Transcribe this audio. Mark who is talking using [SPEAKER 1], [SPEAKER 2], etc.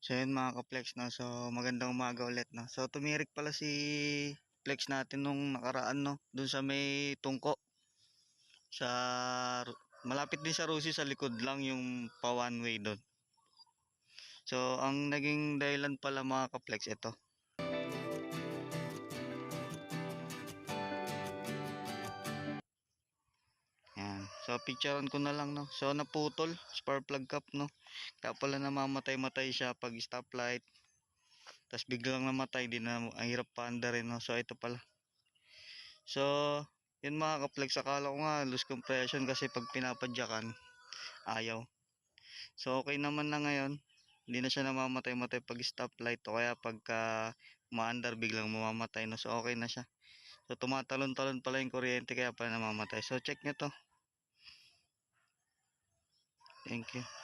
[SPEAKER 1] So yun mga ka-flex, no? So magandang umaga ulit, no? So tumirik pala si flex natin nung nakaraan, no? Dun sa may tungko. Sa malapit din sa Rusi, sa likod lang yung pa one way doon. So ang naging dahilan pala mga ka-flex ito. Yan. So picturean ko na lang, no. So naputol spark plug cap, no. Kaya pala namamatay-matay siya pag stoplight. Tapos biglang namatay din na, ang hirap pa andarin, no. So ito pala. So yun mga ka-flex, akala ko nga loose compression kasi pag pinapadyakan ayaw. So okay naman na ngayon. Hindi na siya namamatay-matay pag stoplight o kaya pagka umaandar biglang mamamatay, no. So okay na siya. So tumatalon-talon pala yung kuryente kaya pala namamatay. So check nyo to. Thank you.